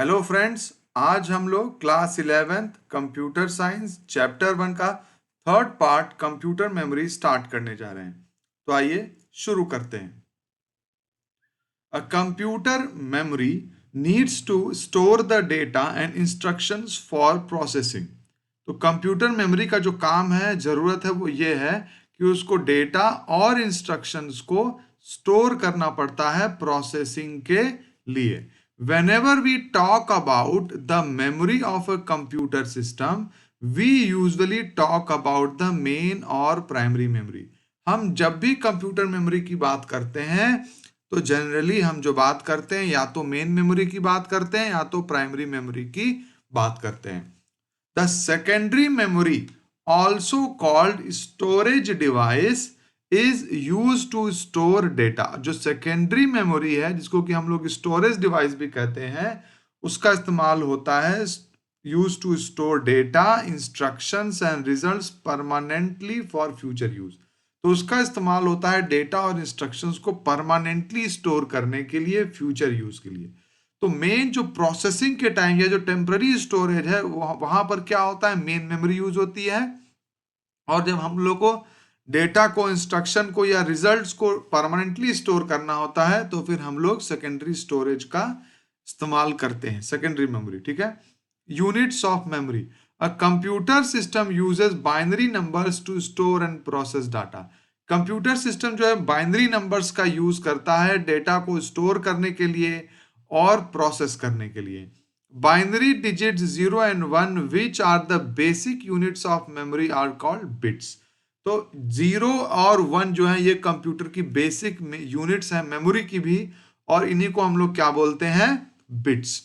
Hello friends, आज हम लोग class 11th computer science chapter 1 का third part computer memory start करने जा रहे हैं। तो आइए शुरू करते हैं। A computer memory needs to store the data and instructions for processing. तो कंप्यूटर मेमोरी का जो काम है, जरूरत है, वो ये है कि उसको डेटा और इंस्ट्रक्शंस को स्टोर करना पड़ता है प्रोसेसिंग के लिए। Whenever we talk about the memory of a computer system, we usually talk about the main और primary memory। हम जब भी कंप्यूटर मेमोरी की बात करते हैं तो जनरली हम जो बात करते हैं या तो मेन मेमोरी की बात करते हैं या तो प्राइमरी मेमोरी की बात करते हैं। The secondary memory, also called storage device, is use to store data. जो सेकेंडरी मेमोरी है, जिसको कि हम लोग स्टोरेज डिवाइस भी कहते हैं, उसका इस्तेमाल होता है use to store data, instructions and results permanently for future use. तो उसका इस्तेमाल होता है डेटा और इंस्ट्रक्शंस को परमानेंटली स्टोर करने के लिए, फ्यूचर यूज के लिए। तो मेन जो प्रोसेसिंग के टाइम या जो टेम्पररी स्टोरेज है, वहां पर क्या होता है, मेन मेमोरी यूज होती है। और जब हम लोग को डेटा को, इंस्ट्रक्शन को या रिजल्ट्स को परमानेंटली स्टोर करना होता है, तो फिर हम लोग सेकेंडरी स्टोरेज का इस्तेमाल करते हैं, सेकेंडरी मेमोरी। ठीक है। Units of memory, a computer system uses binary numbers to store and process data. Computer system जो है बाइनरी नंबर्स का यूज करता है डेटा को स्टोर करने के लिए और प्रोसेस करने के लिए। Binary digits 0 and 1 which are the basic units of memory are called bits. तो 0 और 1 जो है ये कंप्यूटर की बेसिक यूनिट्स हैं मेमोरी की भी, और इन्हीं को हम लोग क्या बोलते हैं, बिट्स,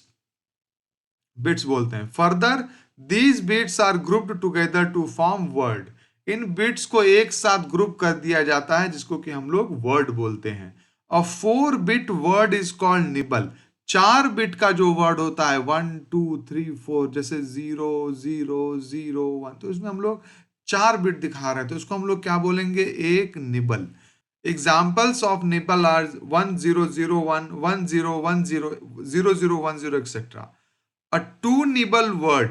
बिट्स बोलते हैं। Further these bits are grouped together to form word. इन बिट्स को एक साथ ग्रुप कर दिया जाता है, जिसको कि हम लोग वर्ड बोलते हैं। अ 4 bit word is called nibble. 4 bit का जो वर्ड होता है, 1 2 3 4, जैसे 0 0 0 1, तो इसमें हम लोग 4 बिट दिखा रहे हैं, तो इसको हम लोग क्या बोलेंगे, एक nibble. Examples of nibble are 1001 1010 0010 etcetera. A two-nibble word,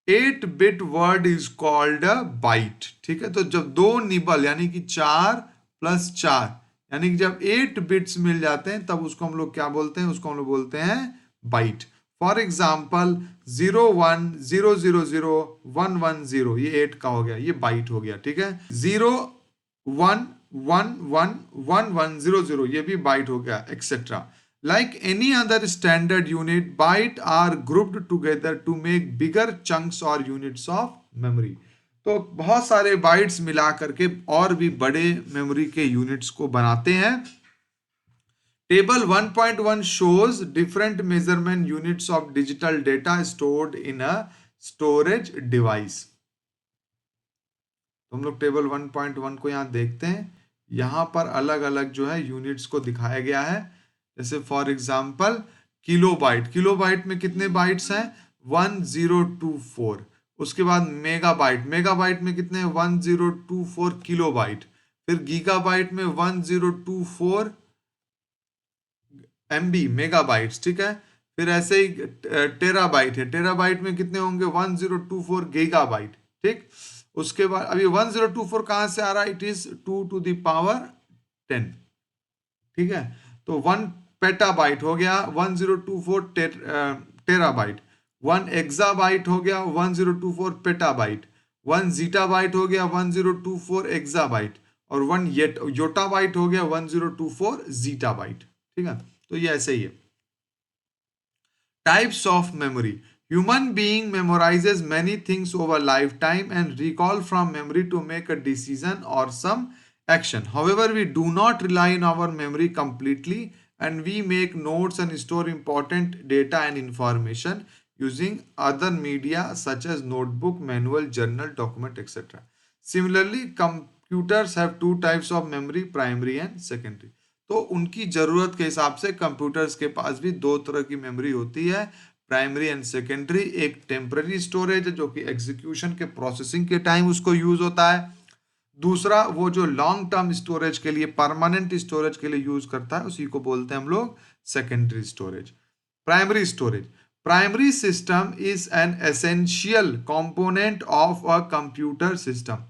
8 bit word is called a byte. ठीक है। तो जब 2 निबल यानी कि 4 + 4 यानी कि जब 8 बिट्स मिल जाते हैं, तब उसको हम लोग क्या बोलते हैं, उसको हम लोग बोलते हैं बाइट। फॉर एग्जाम्पल 01000110, ये 8 का हो गया, ये बाइट हो गया। ठीक है। 01111100, ये भी बाइट हो गया, etcetera. Like any other standard unit, bytes are grouped together to make bigger chunks or units of memory। तो बहुत सारे बाइट्स मिला करके और भी बड़े मेमोरी के यूनिट्स को बनाते हैं। Table 1.1 shows different measurement units of digital data stored in a storage device। तो हम लोग टेबल 1.1 को यहाँ देखते हैं। यहाँ पर अलग अलग जो है यूनिट्स को दिखाया गया है। जैसे फॉर एग्जाम्पल किलोबाइट, किलोबाइट में कितने बाइट्स हैं, 1024। उसके बाद मेगाबाइट, मेगाबाइट में कितने हैं, 1024 किलोबाइट। फिर गीगाबाइट में 1024 MB, मेगाबाइट्स। ठीक है। फिर ऐसे ही टेराबाइट है, टेराबाइट में कितने होंगे, 1024 गीगाबाइट। ठीक। उसके बाद अभी 1024 कहां से आ रहा है, इट इज 2⁻10। ठीक है। तो 1 पेटाबाइट हो गया 1024 टेराबाइट। 1 एक्साबाइट हो गया 1024 पेटाबाइट। 1 जीटाबाइट हो गया 1024 एक्साबाइट। और 1 योटाबाइट हो गया 1024 जीटाबाइट। ठीक है। तो ये ऐसे ही है। Types of memory, human being memorizes many things over lifetime and recall from memory to make a decision or some action. However, we do not rely on our memory completely and we make notes and store important data and information using other media such as notebook, manual, journal, document, etc. Similarly, computers have 2 types of memory, primary and secondary। तो उनकी जरूरत के हिसाब से computers के पास भी 2 तरह की मेमोरी होती है, प्राइमरी एंड सेकेंडरी। एक टेम्पररी स्टोरेज है जो कि एग्जीक्यूशन के, प्रोसेसिंग के टाइम उसको यूज होता है। दूसरा वो जो लॉन्ग टर्म स्टोरेज के लिए, परमानेंट स्टोरेज के लिए यूज करता है, उसी को बोलते हैं हम लोग secondary storage. Primary storage. Primary system is an essential component of a computer system.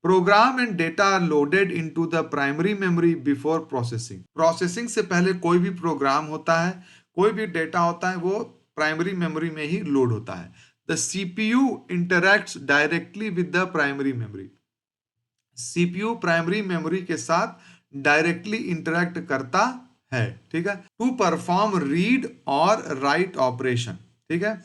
Program and data are loaded into the primary memory before processing. Processing से पहले कोई भी प्रोग्राम होता है, कोई भी डेटा होता है, वो प्राइमरी मेमोरी में ही लोड होता है. The CPU interacts directly with the primary memory. CPU primary memory के साथ डायरेक्टली इंटरेक्ट करता है. ठीक है, टू परफॉर्म रीड और राइट ऑपरेशन. ठीक है,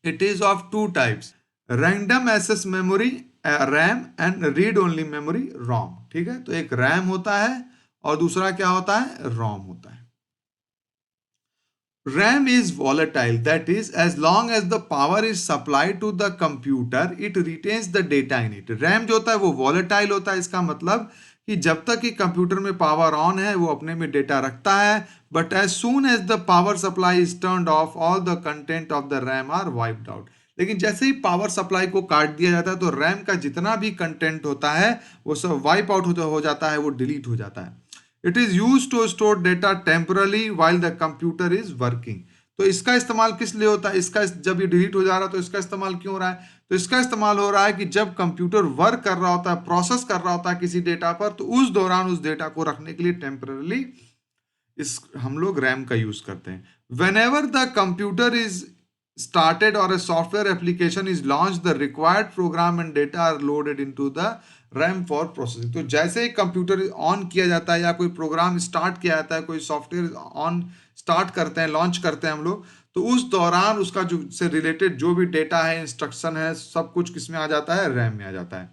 it is of two types, random access memory RAM and read only memory ROM. ठीक है, तो एक रैम होता है और दूसरा क्या होता है, रोम होता है. RAM is volatile, that is, as long as the power is supplied to the computer, it retains the data in it. RAM जो होता है वो volatile होता है, इसका मतलब कि जब तक कि कंप्यूटर में पावर ऑन है वो अपने में डेटा रखता है, but as soon as the power supply is turned off all the content of the RAM are wiped out. लेकिन जैसे ही पावर सप्लाई को काट दिया जाता है तो रैम का जितना भी कंटेंट होता है वो सब वाइप आउट हो जाता है, वो डिलीट हो जाता है. It is use to store data temporarily while the computer is working. तो इसका इस्तेमाल किस लिए होता है, इसका जब ये डिलीट हो जा रहा है तो इसका इस्तेमाल क्यों हो रहा है, तो इसका इस्तेमाल हो रहा है कि जब कंप्यूटर वर्क कर रहा होता है, प्रोसेस कर रहा होता है किसी डेटा पर, तो उस दौरान उस डेटा को रखने के लिए टेम्परली इस हम लोग रैम का यूज करते हैं. When ever the computer is started or a software application is launched, the required program and data are loaded into the RAM for processing. तो जैसे ही कंप्यूटर ऑन किया जाता है या कोई प्रोग्राम स्टार्ट किया जाता है, कोई सॉफ्टवेयर ऑन स्टार्ट करते हैं, लॉन्च करते हैं हम लोग, तो उस दौरान उसका जो से रिलेटेड जो भी डेटा है, इंस्ट्रक्शन है, सब कुछ किस में आ जाता है, रैम में आ जाता है.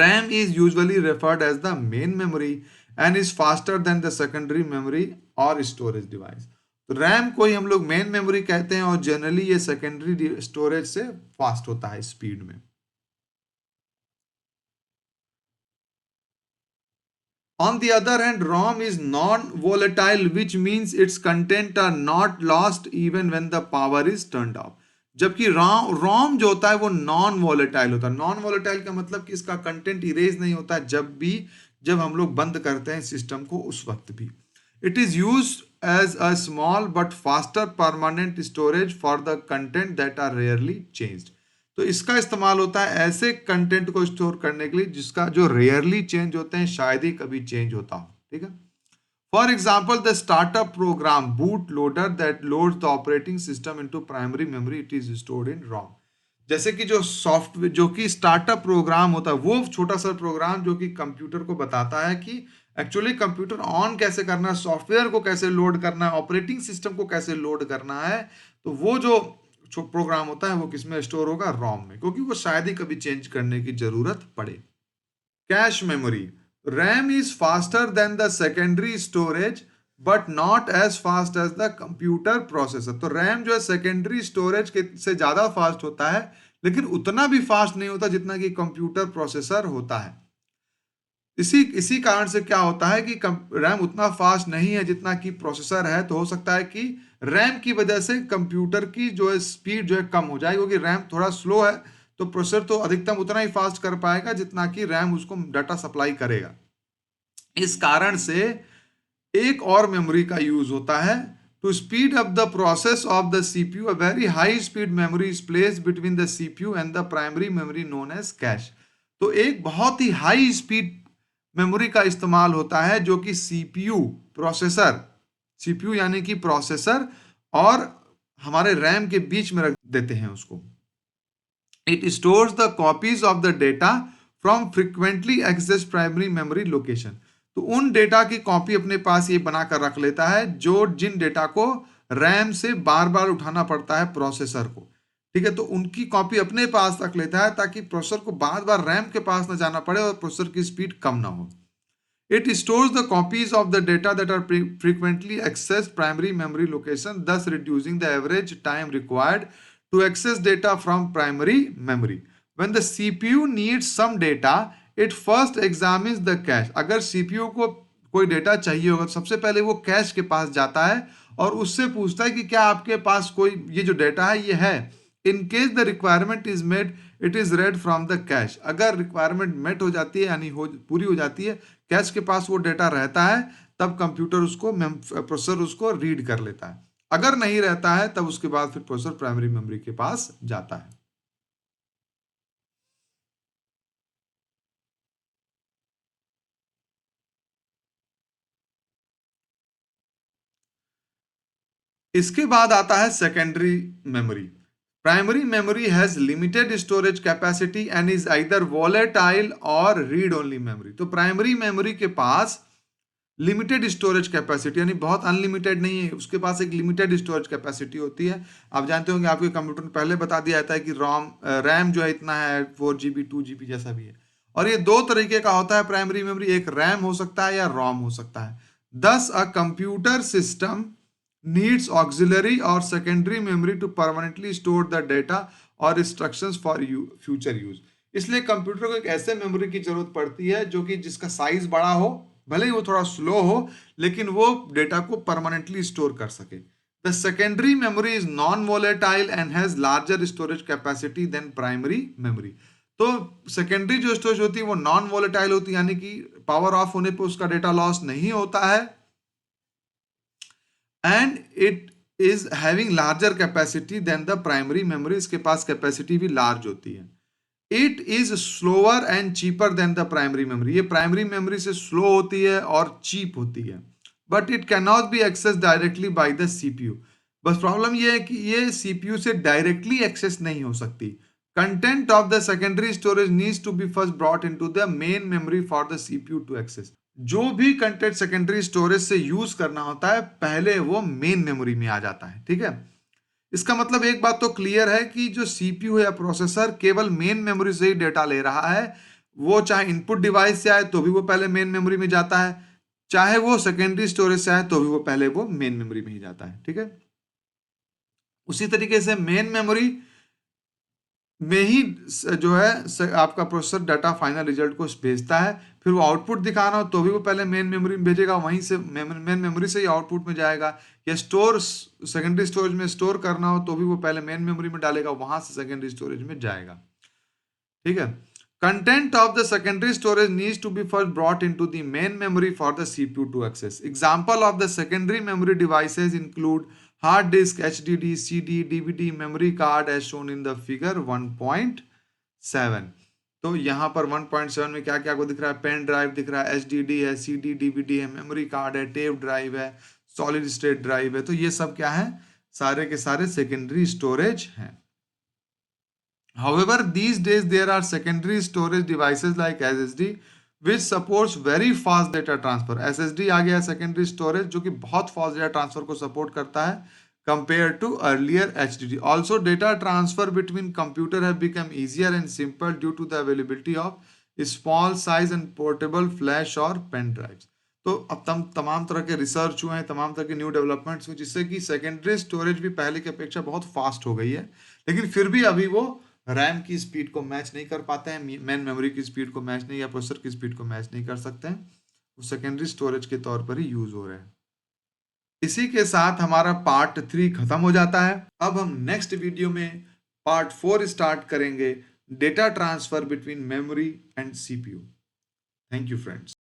RAM is usually referred as the main memory and is faster than the secondary memory or storage device. तो रैम को ही हम लोग मेन मेमोरी कहते हैं और जनरली ये सेकेंडरी स्टोरेज से फास्ट होता है स्पीड में. On the other hand, ROM is non-volatile, which means its content are not lost even when the power is turned off. जबकि ROM जो होता है वो नॉन वोलेटाइल होता है. नॉन वोलेटाइल का मतलब कि इसका कंटेंट इरेज नहीं होता जब हम लोग बंद करते हैं सिस्टम को उस वक्त भी. It is used as a small but faster permanent storage for the content that are rarely changed. तो इसका इस्तेमाल होता है ऐसे कंटेंट को स्टोर करने के लिए जिसका जो रेयरली चेंज होते हैं, शायद ही कभी चेंज होता हो. ठीक है, for example the startup program boot loader that loads the operating system into primary memory, it is stored in ROM. जैसे कि जो सॉफ्टवेयर जो कि स्टार्टअप प्रोग्राम होता है, वो छोटा सा प्रोग्राम जो कि कंप्यूटर को बताता है कि एक्चुअली कंप्यूटर ऑन कैसे करना है, सॉफ्टवेयर को कैसे लोड करना है, ऑपरेटिंग सिस्टम को कैसे लोड करना है, तो वो जो प्रोग्राम होता है वो किसमें स्टोर होगा, रॉम में, क्योंकि वो शायद ही कभी चेंज करने की जरूरत पड़े. Cache memory. RAM is faster than the secondary storage but not as fast as the computer processor. तो रैम जो है सेकेंडरी स्टोरेज से ज्यादा फास्ट होता है, लेकिन उतना भी फास्ट नहीं होता जितना कि कंप्यूटर प्रोसेसर होता है. इसी कारण से क्या होता है कि रैम उतना फास्ट नहीं है जितना कि प्रोसेसर है, तो हो सकता है कि रैम की वजह से कंप्यूटर की जो है स्पीड जो है कम हो जाएगी, क्योंकि रैम थोड़ा स्लो है तो प्रोसेसर तो अधिकतम उतना ही फास्ट कर पाएगा जितना कि रैम उसको डाटा सप्लाई करेगा. इस कारण से एक और मेमोरी का यूज होता है to speed up the process of the CPU. A very high speed memory is placed between the CPU and the primary memory known as cache. तो एक बहुत ही हाई स्पीड मेमोरी का इस्तेमाल होता है जो कि सीपीयू प्रोसेसर, सीपीयू यानी कि प्रोसेसर और हमारे रैम के बीच में रख देते हैं उसको. It stores the copies of the data from frequently access primary memory location. तो उन डेटा की कॉपी अपने पास ये बनाकर रख लेता है जो जिन डेटा को रैम से बार बार उठाना पड़ता है प्रोसेसर को. ठीक है, तो उनकी कॉपी अपने पास रख लेता है ताकि प्रोसेसर को बार बार रैम के पास न जाना पड़े और प्रोसेसर की स्पीड कम ना हो. It stores the copies of the data that are frequently accessed primary memory location, thus reducing the average time required to access data from primary memory. When the CPU needs some data, it first examines the cache. अगर CPU को कोई data चाहिए होगा तो सबसे पहले वो cash के पास जाता है और उससे पूछता है कि क्या आपके पास कोई ये जो डेटा है ये है. In case the requirement is made, it is red from the cash. अगर रिक्वायरमेंट मेट हो जाती है यानी पूरी हो जाती है, कैश के पास वो डेटा रहता है, तब कंप्यूटर उसको प्रोसेसर उसको रीड कर लेता है। अगर नहीं रहता है तब उसके बाद फिर प्रोसेसर प्राइमरी मेमोरी के पास जाता है। इसके बाद आता है secondary memory. Primary memory has limited storage capacity and is either volatile और रीड ओनली मेमोरी। तो प्राइमरी मेमोरी के पास लिमिटेड स्टोरेज कैपेसिटी, यानी बहुत अनलिमिटेड नहीं है, उसके पास एक लिमिटेड स्टोरेज कैपेसिटी होती है। आप जानते होंगे, आपके कंप्यूटर में पहले बता दिया जाता है कि रैम जो है इतना है, 4 GB 2 GB जैसा भी है। और ये दो तरीके का होता है प्राइमरी मेमोरी, एक रैम हो सकता है या रोम हो सकता है। दस अ computer system needs auxiliary or secondary memory to permanently store the data और instructions for future use। इसलिए कंप्यूटर को एक ऐसे मेमोरी की जरूरत पड़ती है जो कि जिसका साइज बड़ा हो, भले ही वो थोड़ा स्लो हो, लेकिन वो डेटा को परमानेंटली स्टोर कर सके। The secondary memory is non volatile and has larger storage capacity than primary memory. तो सेकेंडरी जो स्टोरेज होती है वो नॉन वोलेटाइल होती है, यानी कि पावर ऑफ होने पर उसका डेटा लॉस नहीं होता है, and it is having larger capacity than the primary memory. इसके पास कैपेसिटी भी लार्ज होती है। It is slower and cheaper than the primary memory. ये प्राइमरी मेमोरी से स्लो होती है और चीप होती है। But it can not be access directly by the CPU. बस प्रॉब्लम ये है कि ये सीपीयू से डायरेक्टली एक्सेस नहीं हो सकती। Content of the secondary storage needs to be first brought into the main memory for the CPU to access. जो भी कंटेंट सेकेंडरी स्टोरेज से यूज करना होता है पहले वो मेन मेमोरी में आ जाता है। ठीक है, इसका मतलब एक बात तो क्लियर है कि जो सीपीयू या प्रोसेसर केवल मेन मेमोरी से ही डेटा ले रहा है। वो चाहे इनपुट डिवाइस से आए तो भी वो पहले मेन मेमोरी में जाता है, चाहे वो सेकेंडरी स्टोरेज से आए तो भी वो पहले वो मेन मेमोरी में ही जाता है। ठीक है, उसी तरीके से मेन मेमोरी में ही जो है आपका प्रोसेसर डाटा फाइनल रिजल्ट को भेजता है। फिर वो आउटपुट दिखाना हो तो भी वो पहले मेन मेमोरी में भेजेगा, वहीं से मेन मेमोरी से ही आउटपुट में जाएगा। या स्टोर सेकेंडरी स्टोरेज में स्टोर करना हो तो भी वो पहले मेन मेमोरी में डालेगा, वहां से सेकेंडरी स्टोरेज में जाएगा। ठीक है, content of the secondary storage needs to be first brought into the main memory for the CPU to access. Example of the secondary memory devices include hard disk, HDD, CD, DVD, memory card as shown in the figure 1.7। तो यहाँ पर 1.7 में क्या क्या को दिख रहा है? पेन ड्राइव दिख रहा है, HDD है, CD, DVD है, मेमोरी कार्ड है, टेप ड्राइव है, सॉलिड स्टेट ड्राइव है। तो ये सब क्या है? सारे के सारे सेकेंडरी स्टोरेज हैं। However, these days there are secondary storage devices like SSD which supports very fast data transfer। SSD आ गया secondary storage जो कि बहुत fast data transfer को support करता है compared to earlier HDD। Also, data transfer between computer have become easier and simple due to the availability of small size and portable flash और pen drives। तो अब तमाम तरह के रिसर्च हुए हैं, तमाम तरह के न्यू डेवलपमेंट्स हुए जिससे कि सेकेंडरी स्टोरेज भी पहले की अपेक्षा बहुत फास्ट हो गई है, लेकिन फिर भी अभी वो रैम की स्पीड को मैच नहीं कर पाते हैं, मेन मेमोरी की स्पीड को मैच नहीं, या प्रोसेसर की स्पीड को मैच नहीं कर सकते हैं। वो सेकेंडरी स्टोरेज के तौर पर ही यूज हो रहे हैं। इसी के साथ हमारा पार्ट 3 खत्म हो जाता है। अब हम नेक्स्ट वीडियो में पार्ट 4 स्टार्ट करेंगे, data transfer between memory and CPU. Thank you friends.